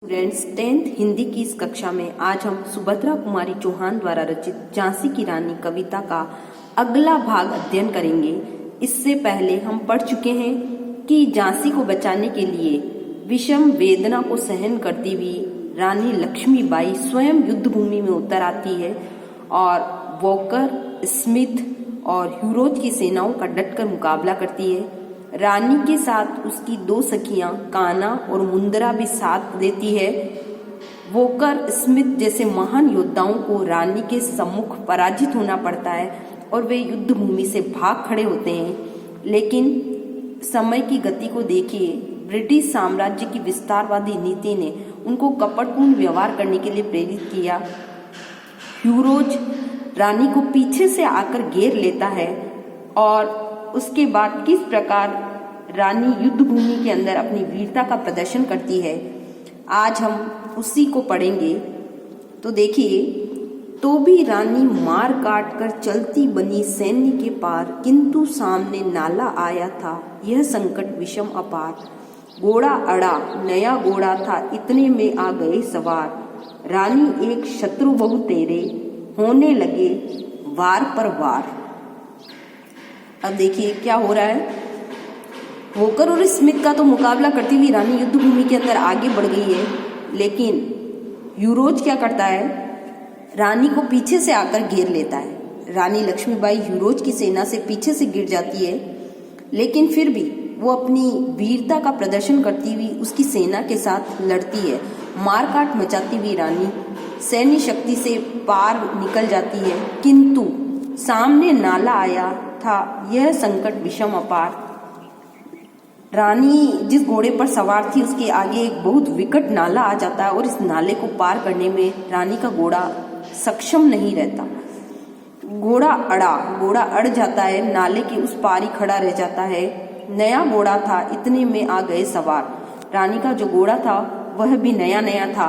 Students 10th Hindi की इस कक्षा में आज हम सुभद्रा कुमारी चौहान द्वारा रचित झांसी की रानी कविता का अगला भाग अध्ययन करेंगे। इससे पहले हम पढ़ चुके हैं कि झांसी को बचाने के लिए विषम वेदना को सहन करती हुई रानी लक्ष्मीबाई स्वयं युद्ध भूमि में उतर आती है और वॉकर, स्मिथ और ह्यूरोज की सेनाओं का डटकर मुकाबला करती है। रानी के साथ उसकी दो सखियां कान्हा और मुंदरा भी साथ देती है। वोकर, स्मिथ जैसे महान योद्धाओं को रानी के सम्मुख पराजित होना पड़ता है और वे युद्ध भूमि से भाग खड़े होते हैं। लेकिन समय की गति को देखिए, ब्रिटिश साम्राज्य की विस्तारवादी नीति ने उनको कपटपूर्ण व्यवहार करने के लिए प्रेरित किया। ह्यूरोज रानी को पीछे से आकर घेर लेता है और उसके बाद किस प्रकार रानी युद्ध भूमि के अंदर अपनी वीरता का प्रदर्शन करती है, आज हम उसी को पढ़ेंगे। तो देखिए, तो भी रानी मार काट कर चलती बनी सैन्य के पार, किंतु सामने नाला आया था यह संकट विषम अपार। घोड़ा अड़ा नया घोड़ा था, इतने में आ गए सवार। रानी एक शत्रु बहु तेरे, होने लगे वार पर वार। अब देखिए क्या हो रहा है। वोकर और स्मिथ का तो मुकाबला करती हुई रानी युद्ध भूमि के अंदर आगे बढ़ गई है, लेकिन ह्यूरोज क्या करता है, रानी को पीछे से आकर घेर लेता है। रानी लक्ष्मीबाई ह्यूरोज की सेना से पीछे से गिर जाती है, लेकिन फिर भी वो अपनी वीरता का प्रदर्शन करती हुई उसकी सेना के साथ लड़ती है। मारकाट मचाती हुई रानी सैन्य शक्ति से पार निकल जाती है, किंतु सामने नाला आया था यह संकट विषम अपार। रानी जिस घोड़े पर सवार थी उसके आगे एक बहुत विकट नाला आ जाता है और इस नाले को पार करने में रानी का घोड़ा सक्षम नहीं रहता। घोड़ा अड़ जाता है, नाले के उस पार ही खड़ा रह जाता है। नया घोड़ा था, इतने में आ गए सवार। रानी का जो घोड़ा था वह भी नया नया था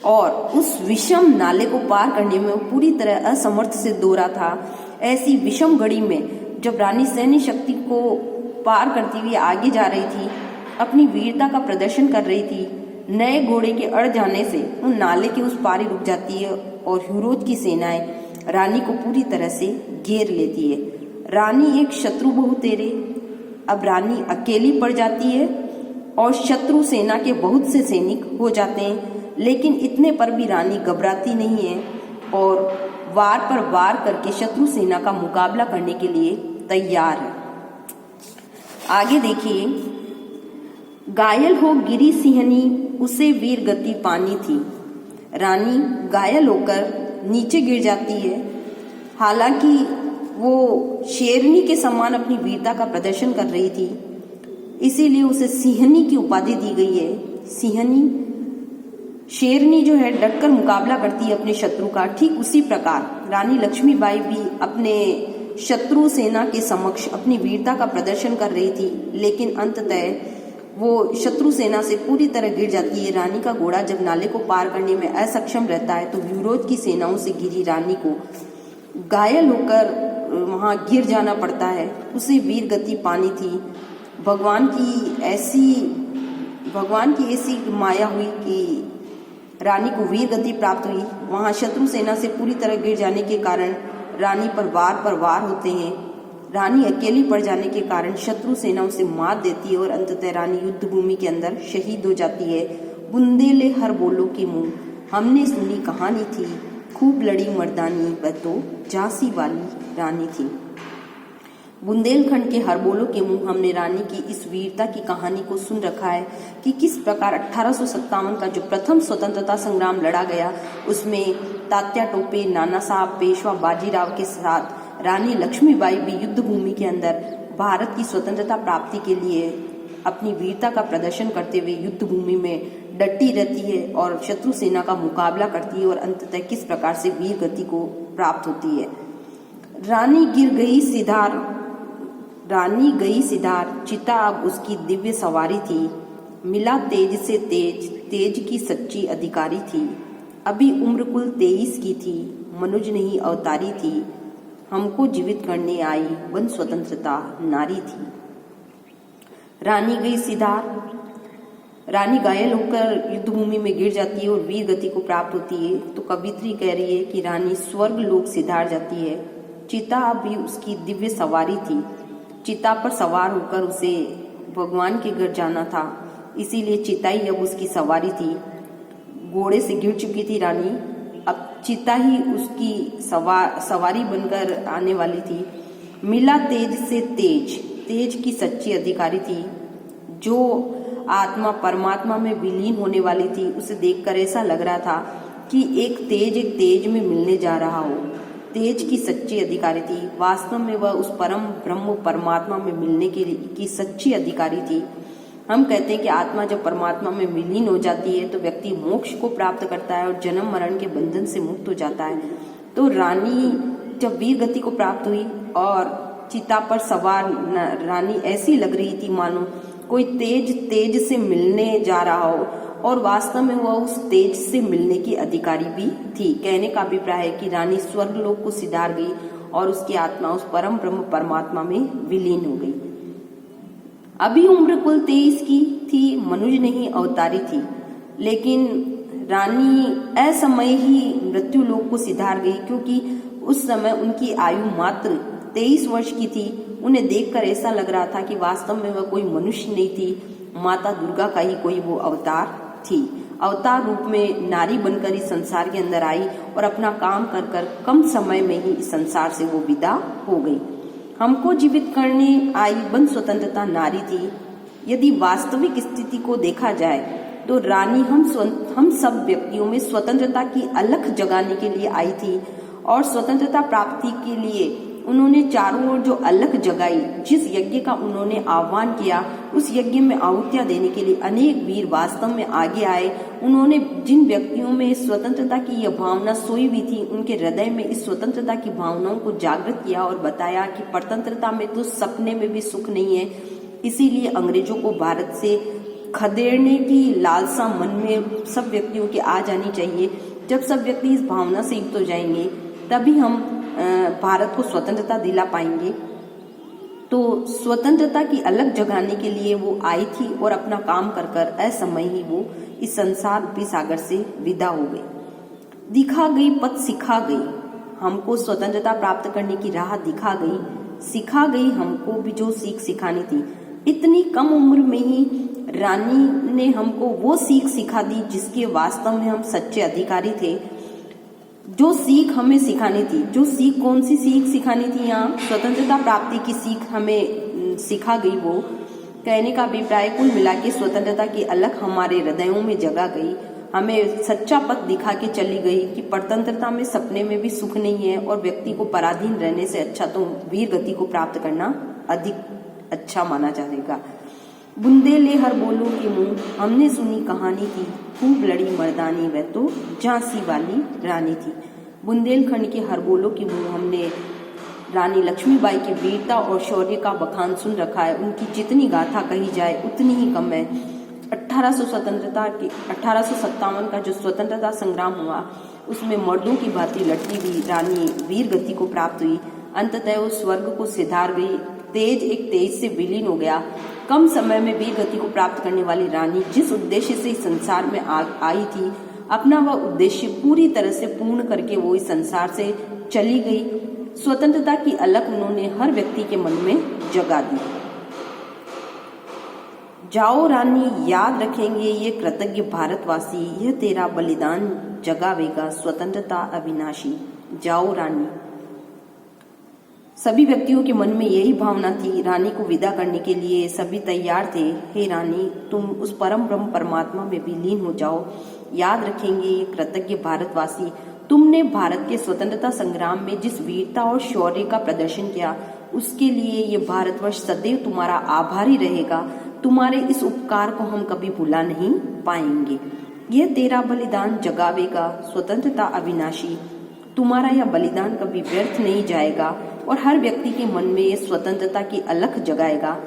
और उस विषम नाले को पार करने में वो पूरी तरह असमर्थ सिद्ध हो रहा था। ऐसी विषम घड़ी में जब रानी सैन्य शक्ति को पार करती हुई आगे जा रही थी, अपनी वीरता का प्रदर्शन कर रही थी, नए घोड़े के अड़ जाने से उन नाले के उस पार ही रुक जाती है और ह्यूरोज की सेनाएं रानी को पूरी तरह से घेर लेती है। रानी एक शत्रु बहु तेरे, अब रानी अकेली पड़ जाती है और शत्रु सेना के बहुत से सैनिक हो जाते हैं, लेकिन इतने पर भी रानी घबराती नहीं है और वार पर वार करके शत्रु सेना का मुकाबला करने के लिए तैयार है। आगे देखिए, घायल हो गिरी सिंहनी, उसे वीर गति पानी थी। रानी घायल होकर नीचे गिर जाती है। हालांकि वो शेरनी के समान अपनी वीरता का प्रदर्शन कर रही थी, इसीलिए उसे सिंहनी की उपाधि दी गई है। सिंहनी, शेरनी जो है डटकर मुकाबला करती है अपने शत्रु का, ठीक उसी प्रकार रानी लक्ष्मीबाई भी अपने शत्रु सेना के समक्ष अपनी वीरता का प्रदर्शन कर रही थी, लेकिन अंततः वो शत्रु सेना से पूरी तरह गिर जाती है। रानी का घोड़ा जब नाले को पार करने में असक्षम रहता है तो ह्यूरोज की सेनाओं से घिरी रानी को घायल होकर वहां गिर जाना पड़ता है। उसे वीर गति पानी थी। भगवान की ऐसी माया हुई कि रानी को वीर गति प्राप्त हुई। वहां शत्रु सेना से पूरी तरह गिर जाने के कारण रानी पर वार होते हैं। रानी अकेली पड़ जाने के कारण शत्रु सेना उसे मार देती है और अंततः रानी युद्ध भूमि के अंदर शहीद हो जाती है। बुंदेले हर बोलो की मुंह, हमने सुनी कहानी थी, खूब लड़ी मर्दानी, वह तो झांसी वाली रानी थी। बुंदेलखंड के हरबोलों के मुंह, हमने रानी की इस वीरता की कहानी को सुन रखा है कि किस प्रकार 1857 का जो प्रथम स्वतंत्रता संग्राम लड़ा गया, उसमें तात्या टोपे, नाना साहब, पेशवा बाजीराव के साथ रानी लक्ष्मीबाई भी युद्ध भूमि के अंदर भारत की स्वतंत्रता प्राप्ति के लिए अपनी वीरता का प्रदर्शन करते हुए युद्ध भूमि में डटी रहती है और शत्रु सेना का मुकाबला करती है और अंततः किस प्रकार से वीर गति को प्राप्त होती है। रानी गई सिधार, चिता अब उसकी दिव्य सवारी थी। मिला तेज से तेज की सच्ची अधिकारी थी। अभी उम्र कुल 23 की थी, मनुज नहीं अवतारी थी। हमको जीवित करने आई वन स्वतंत्रता नारी थी। रानी गई सिधार, रानी घायल होकर युद्ध भूमि में गिर जाती है और वीर गति को प्राप्त होती है। तो कवित्री कह रही है कि रानी स्वर्ग लोक सिधार जाती है। चिता भी उसकी दिव्य सवारी थी। चिता पर सवार होकर उसे भगवान के घर जाना था, इसीलिए चिता ही अब उसकी सवारी थी। घोड़े से गिर चुकी थी रानी, अब चिता ही उसकी सवारी बनकर आने वाली थी। मिला तेज से तेज, तेज की सच्ची अधिकारी थी। जो आत्मा परमात्मा में विलीन होने वाली थी, उसे देखकर ऐसा लग रहा था कि एक तेज में मिलने जा रहा हो। तेज की सच्ची अधिकारी थी। वास्तव में वह उस परम ब्रह्म परमात्मा में मिलने की सच्ची अधिकारी थी। हम कहते हैं कि आत्मा जब परमात्मा में विलीन हो जाती है तो व्यक्ति मोक्ष को प्राप्त करता है और जन्म मरण के बंधन से मुक्त हो जाता है। तो रानी जब वीर गति को प्राप्त हुई और चिता पर सवार रानी ऐसी लग रही थी मानो कोई तेज से मिलने जा रहा हो, और वास्तव में वह उस तेज से मिलने की अधिकारी भी थी। कहने का अभिप्राय है कि रानी स्वर्गलोक को सिधार गई और उसकी आत्मा उस परम ब्रह्म परमात्मा में विलीन हो गई। अभी उम्र कुल 23 की थी, मनुज नहीं अवतारी थी, लेकिन रानी असमय ही मृत्यु लोक को सिधार गई, क्योंकि उस समय उनकी आयु मात्र 23 वर्ष की थी। उन्हें देखकर ऐसा लग रहा था कि वास्तव में वह कोई मनुष्य नहीं थी, माता दुर्गा का ही कोई वो अवतार थी। अवतार रूप में नारी बनकर इस संसार के अंदर आई और अपना काम कर कर कम समय में ही इस संसार से वो विदा हो गई। हमको जीवित करने आई बन स्वतंत्रता नारी थी। यदि वास्तविक स्थिति को देखा जाए तो रानी हम सब व्यक्तियों में स्वतंत्रता की अलख जगाने के लिए आई थी, और स्वतंत्रता प्राप्ति के लिए उन्होंने चारों ओर जो अलख जगाई, जिस यज्ञ का उन्होंने आह्वान किया, उस यज्ञ में आहुतियां देने के लिए अनेक वीर वास्तव में आगे आए। उन्होंने जिन व्यक्तियों में स्वतंत्रता की यह भावना सोई हुई थी, उनके हृदय में इस स्वतंत्रता की भावनाओं को जागृत किया और बताया कि परतंत्रता में तो सपने में भी सुख नहीं है। इसीलिए अंग्रेजों को भारत से खदेड़ने की लालसा मन में सब व्यक्तियों की आ जानी चाहिए। जब सब व्यक्ति इस भावना से युक्त हो जाएंगे, तभी हम भारत को स्वतंत्रता दिला पाएंगे। तो स्वतंत्रता की अलग जगाने के लिए वो आई थी और अपना काम कर कर असमय ही वो इस संसार रूपी सागर से विदा हो गई। दिखा गई पथ सिखा गई, हमको स्वतंत्रता प्राप्त करने की राह दिखा गई, सिखा गई हमको भी जो सीख सिखानी थी। इतनी कम उम्र में ही रानी ने हमको वो सीख सिखा दी जिसके वास्तव में हम सच्चे अधिकारी थे। जो सीख हमें सिखानी थी, जो सीख कौन सी सीख सिखानी थी, यहाँ स्वतंत्रता प्राप्ति की सीख हमें सिखा गई। वो कहने का अभिप्राय कुल मिला के स्वतंत्रता की अलख हमारे हृदयों में जगा गई, हमें सच्चा पथ दिखा के चली गई कि परतंत्रता में सपने में भी सुख नहीं है और व्यक्ति को पराधीन रहने से अच्छा तो वीर गति को प्राप्त करना अधिक अच्छा माना जाएगा। बुंदेले हर बोलो की मुंह, हमने सुनी कहानी थी, खूब लड़ी मर्दानी, वह तो झांसी वाली रानी थी। बुंदेलखंड के हर बोलो की मुंह, हमने रानी लक्ष्मीबाई की वीरता और शौर्य का बखान सुन रखा है। उनकी जितनी गाथा कही जाए उतनी ही कम है। 1857 का जो स्वतंत्रता संग्राम हुआ, उसमें मर्दों की भांति लड़ती हुई रानी वीर गति को प्राप्त हुई। अंततः वो स्वर्ग को सिधार गई। तेज एक तेज से विलीन हो गया। कम समय में वीर गति को प्राप्त करने वाली रानी जिस उद्देश्य से इस संसार में आई थी, अपना वह उद्देश्य पूरी तरह से पूर्ण करके वो इस संसार से चली गई। स्वतंत्रता की अलख उन्होंने हर व्यक्ति के मन में जगा दी। जाओ रानी, याद रखेंगे ये कृतज्ञ भारतवासी, यह तेरा बलिदान जगावेगा स्वतंत्रता अविनाशी। जाओ रानी। सभी व्यक्तियों के मन में यही भावना थी। रानी को विदा करने के लिए सभी तैयार थे। हे रानी, तुम उस परम ब्रह्म परमात्मा में विलीन हो जाओ। याद रखेंगे ये कृतज्ञ भारतवासी, तुमने भारत के स्वतंत्रता संग्राम में जिस वीरता और शौर्य का प्रदर्शन किया, उसके लिए ये भारतवर्ष सदैव तुम्हारा आभारी रहेगा। तुम्हारे इस उपकार को हम कभी भुला नहीं पाएंगे। यह तेरा बलिदान जगावेगा स्वतंत्रता अविनाशी। तुम्हारा यह बलिदान कभी व्यर्थ नहीं जाएगा और हर व्यक्ति के मन में ये स्वतंत्रता की अलख जगाएगा।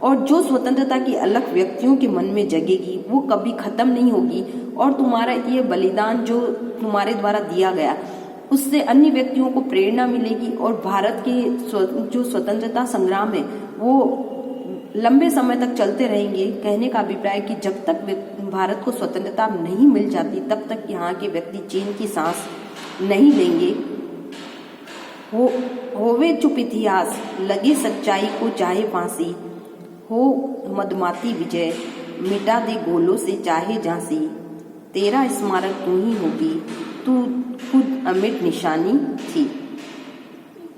और जो स्वतंत्रता की अलख व्यक्तियों के मन में जगेगी वो कभी खत्म नहीं होगी। और तुम्हारा ये बलिदान जो तुम्हारे द्वारा दिया गया, उससे अन्य व्यक्तियों को प्रेरणा मिलेगी और भारत के जो स्वतंत्रता संग्राम है वो लंबे समय तक चलते रहेंगे। कहने का अभिप्राय कि जब तक भारत को स्वतंत्रता नहीं मिल जाती तब तक यहाँ के व्यक्ति चैन की सांस नहीं लेंगे। होवे चुप इतिहास, लगे सच्चाई को चाहे फांसी, हो मदमाती विजय, मिटा दे गोलों से चाहे झांसी, तेरा स्मारक तू ही होगी, तू खुद अमिट निशानी थी।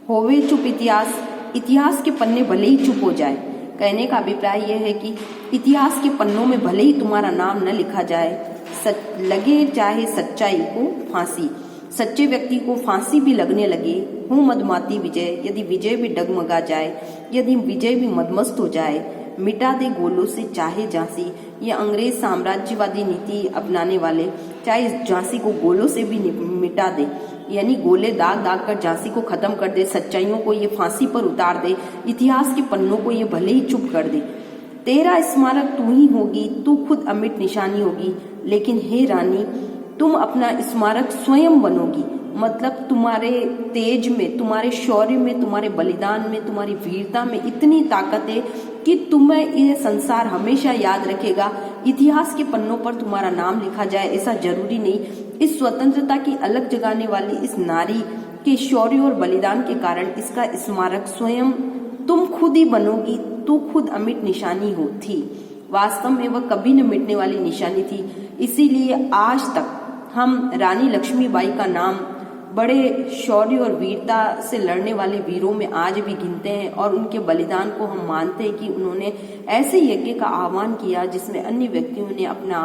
होवे चुप इतिहास, इतिहास के पन्ने भले ही चुप हो जाए। कहने का अभिप्राय यह है कि इतिहास के पन्नों में भले ही तुम्हारा नाम न लिखा जाए, लगे चाहे सच्चाई को फांसी, सच्चे व्यक्ति को फांसी भी लगने लगे। हो मदमाती विजय, यदि विजय भी डगमगा जाए, यदि विजय भी मदमस्त हो जाए, मिटा दे गोलों से चाहे झांसी, ये अंग्रेज साम्राज्यवादी नीति अपनाने वाले चाहे झांसी को गोलों से भी मिटा दे, यानी गोले दाग दाग कर झांसी को खत्म कर दे, सच्चाइयों को ये फांसी पर उतार दे, इतिहास के पन्नों को ये भले ही चुप कर दे। तेरा स्मारक तू ही होगी, तू खुद अमिट निशानी होगी, लेकिन हे रानी तुम अपना स्मारक स्वयं बनोगी। मतलब तुम्हारे तेज में, तुम्हारे शौर्य में, तुम्हारे बलिदान में, तुम्हारी वीरता में इतनी ताकत है कि तुम्हें यह संसार हमेशा याद रखेगा। इतिहास के पन्नों पर तुम्हारा नाम लिखा जाए ऐसा जरूरी नहीं। इस स्वतंत्रता की अलग जगाने वाली इस नारी के शौर्य और बलिदान के कारण इसका स्मारक स्वयं तुम खुद ही बनोगी, तू खुद अमिट निशानी हो थी। वास्तव में वह कभी न मिटने वाली निशानी थी। इसीलिए आज तक हम रानी लक्ष्मीबाई का नाम बड़े शौर्य और वीरता से लड़ने वाले वीरों में आज भी गिनते हैं और उनके बलिदान को हम मानते हैं कि उन्होंने ऐसे यज्ञ का आह्वान किया जिसमें अन्य व्यक्तियों ने अपना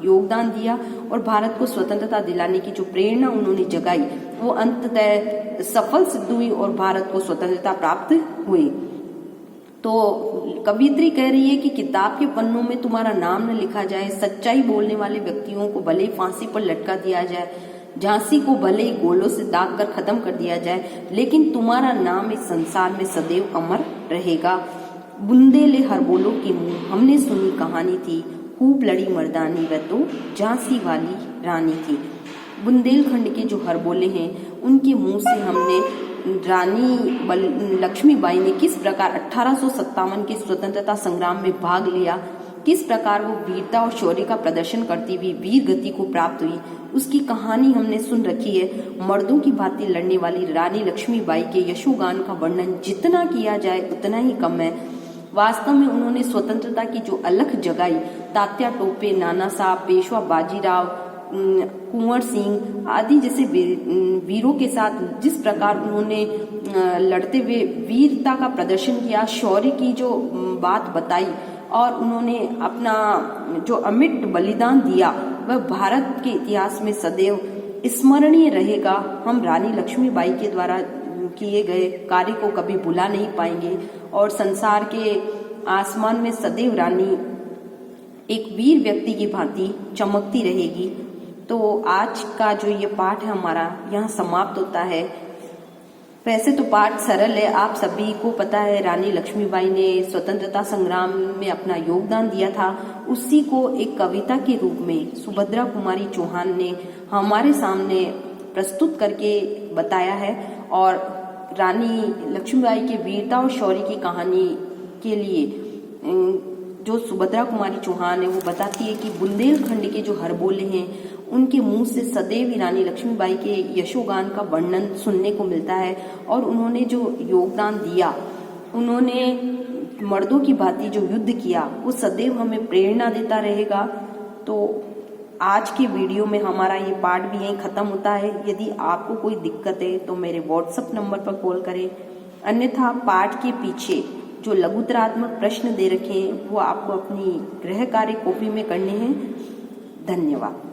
योगदान दिया और भारत को स्वतंत्रता दिलाने की जो प्रेरणा उन्होंने जगाई वो अंततः सफल सिद्ध हुई और भारत को स्वतंत्रता प्राप्त हुई। तो कवियत्री कह रही है कि किताब के पन्नों में तुम्हारा नाम न लिखा जाए, सच्चाई बोलने वाले व्यक्तियों को भले फांसी पर लटका दिया जाए, झांसी को भले ही गोलों से दाग कर खत्म कर दिया जाए, लेकिन तुम्हारा नाम इस संसार में सदैव अमर रहेगा। बुंदेले हरबोलों के मुंह हमने सुनी कहानी थी, खूब लड़ी मर्दानी वह तो झांसी वाली रानी थी। बुंदेलखंड के जो हरबोले हैं उनके मुंह से हमने रानी लक्ष्मीबाई ने किस प्रकार 1857 के स्वतंत्रता संग्राम में भाग लिया, किस प्रकार वो वीरता और शौर्य का प्रदर्शन करती हुई वीर गति को प्राप्त हुई, उसकी कहानी हमने सुन रखी है। मर्दों की भांति लड़ने वाली रानी लक्ष्मीबाई के यशोगान का वर्णन जितना किया जाए उतना ही कम है। वास्तव में उन्होंने स्वतंत्रता की जो अलख जगाई, तात्या टोपे, नाना साहब, पेशवा बाजीराव, कुंवर सिंह आदि जैसे वीरों के साथ जिस प्रकार उन्होंने लड़ते हुए वीरता का प्रदर्शन किया, शौर्य की जो बात बताई और उन्होंने अपना जो अमिट बलिदान दिया वह भारत के इतिहास में सदैव स्मरणीय रहेगा। हम रानी लक्ष्मीबाई के द्वारा किए गए कार्य को कभी भुला नहीं पाएंगे और संसार के आसमान में सदैव रानी एक वीर व्यक्ति की भांति चमकती रहेगी। तो आज का जो ये पाठ है हमारा यहाँ समाप्त होता है। वैसे तो पाठ सरल है, आप सभी को पता है रानी लक्ष्मीबाई ने स्वतंत्रता संग्राम में अपना योगदान दिया था, उसी को एक कविता के रूप में सुभद्रा कुमारी चौहान ने हमारे सामने प्रस्तुत करके बताया है। और रानी लक्ष्मीबाई के वीरता और शौर्य की कहानी के लिए जो सुभद्रा कुमारी चौहान है वो बताती है कि बुंदेलखंड के जो हरबोले हैं उनके मुंह से सदैव रानी लक्ष्मीबाई के यशोगान का वर्णन सुनने को मिलता है और उन्होंने जो योगदान दिया, उन्होंने मर्दों की भांति जो युद्ध किया वो सदैव हमें प्रेरणा देता रहेगा। तो आज के वीडियो में हमारा ये पार्ट भी यहीं ख़त्म होता है। यदि आपको कोई दिक्कत है तो मेरे व्हाट्सएप नंबर पर कॉल करें, अन्यथा पाठ के पीछे जो लघुतरात्मक प्रश्न दे रखे हैं वो आपको अपनी गृह कार्य कॉपी में करने हैं। धन्यवाद।